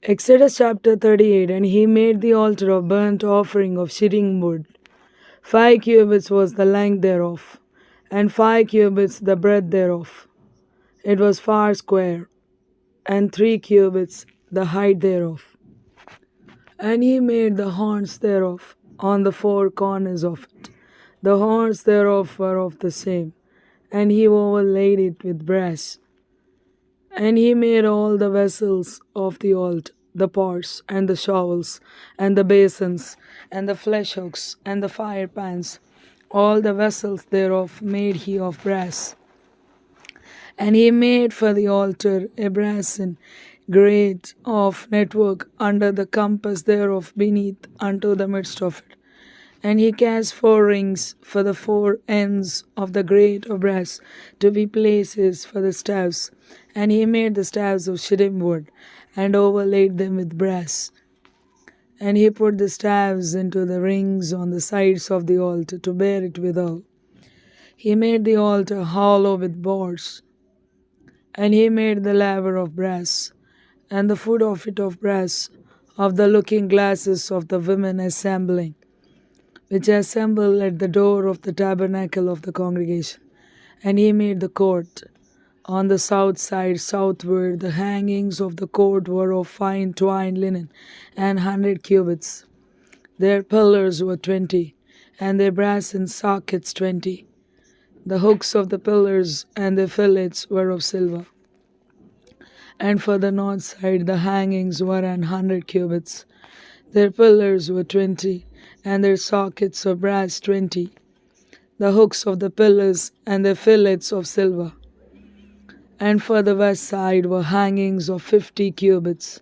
Exodus chapter 38. And he made the altar of burnt offering of shittim wood. 5 cubits was the length thereof, and 5 cubits the breadth thereof. It was far square, and 3 cubits the height thereof. And he made the horns thereof on the 4 corners of it. The horns thereof were of the same, and he overlaid it with brass. And he made all the vessels of the altar, the pots, and the shovels, and the basins, and the flesh hooks, and the fire pans. All the vessels thereof made he of brass. And he made for the altar a brazen grate of network under the compass thereof beneath unto the midst of it. And he cast 4 rings for the 4 ends of the grate of brass to be places for the staves. And he made the staves of shittim wood, and overlaid them with brass. And he put the staves into the rings on the sides of the altar to bear it withal. He made the altar hollow with boards. And he made the laver of brass, and the foot of it of brass, of the looking glasses of the women assembling, which assemble at the door of the tabernacle of the congregation. And he made the court. On the south side southward, the hangings of the court were of fine twined linen, and 100 cubits. Their pillars were 20, and their brassen sockets 20. The hooks of the pillars and their fillets were of silver. And for the north side the hangings were 100 cubits. Their pillars were 20, and their sockets of brass 20. The hooks of the pillars and their fillets of silver. And for the west side were hangings of 50 cubits,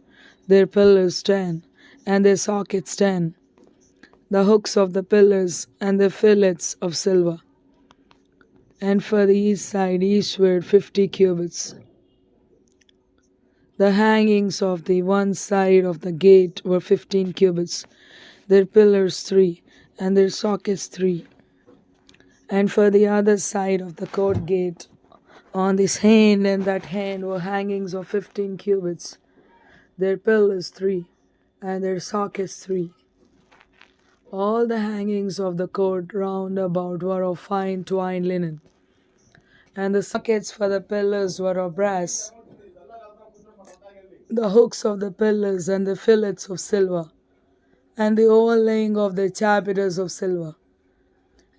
their pillars 10, and their sockets 10. The hooks of the pillars and their fillets of silver. And for the east side eastward 50 cubits. The hangings of the one side of the gate were 15 cubits, their pillars 3, and their sockets 3. And for the other side of the court gate, on this hand and that hand were hangings of 15 cubits, their pillars 3, and their sockets 3. All the hangings of the court round about were of fine twined linen, and the sockets for the pillars were of brass. The hooks of the pillars and the fillets of silver, and the overlaying of the chapiters of silver.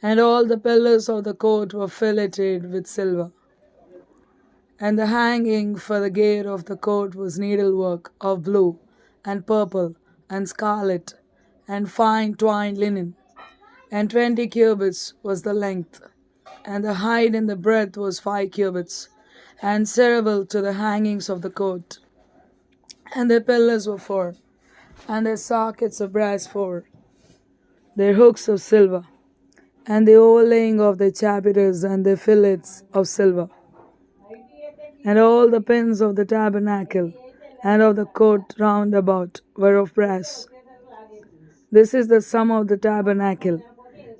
And all the pillars of the court were filleted with silver. And the hanging for the gate of the court was needlework of blue, and purple, and scarlet, and fine twined linen. And 20 cubits was the length, and the height and the breadth was 5 cubits, and several to the hangings of the court. And their pillars were 4, and their sockets of brass 4, their hooks of silver, and the overlaying of their chapiters and their fillets of silver. And all the pins of the tabernacle and of the court round about were of brass. This is the sum of the tabernacle,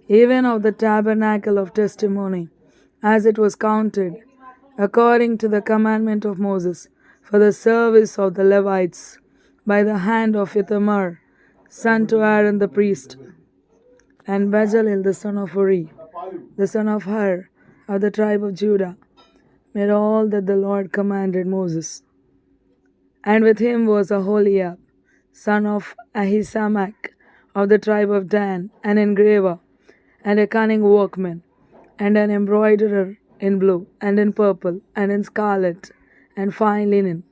even of the tabernacle of testimony, as it was counted, according to the commandment of Moses, for the service of the Levites, by the hand of Ithamar, son to Aaron the priest, and Bezalel the son of Uri, the son of Hur, of the tribe of Judah, made all that the Lord commanded Moses. And with him was Aholiab, son of Ahisamach, of the tribe of Dan, an engraver, and a cunning workman, and an embroiderer in blue, and in purple, and in scarlet, and fine linen.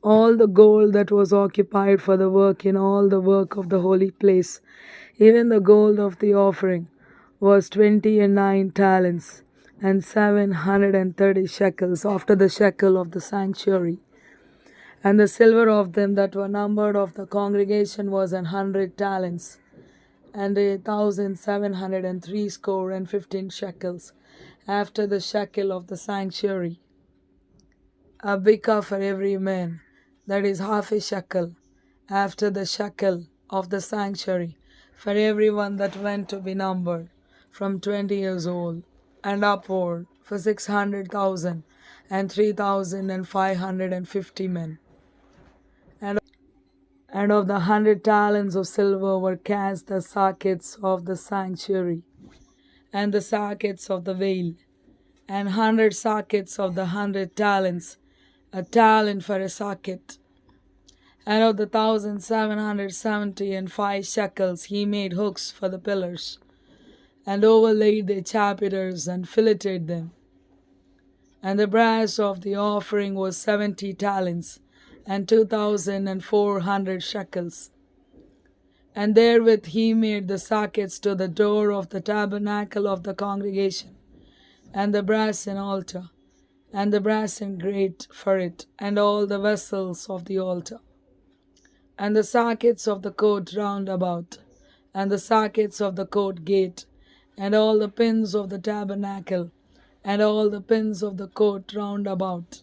All the gold that was occupied for the work in all the work of the holy place, even the gold of the offering, was 29 talents, and 730 shekels, after the shekel of the sanctuary. And the silver of them that were numbered of the congregation was 100 talents, and 1,703 score and 15 shekels, after the shekel of the sanctuary. A bikah for every man, that is half a shekel, after the shekel of the sanctuary, for every one that went to be numbered, from 20 years old and upward, for 600,000 and 3,550 men. And And of the 100 talents of silver were cast the sockets of the sanctuary, and the sockets of the veil, and 100 sockets of the 100 talents, a talent for a socket. And of the 1,770 and 5 shekels he made hooks for the pillars, and overlaid their chapiters, and filleted them. And the brass of the offering was 70 talents, and 2,400 shekels. And therewith he made the sockets to the door of the tabernacle of the congregation, and the brassen altar, and the brassen grate for it, and all the vessels of the altar, and the sockets of the court round about, and the sockets of the court gate, and all the pins of the tabernacle, and all the pins of the court round about,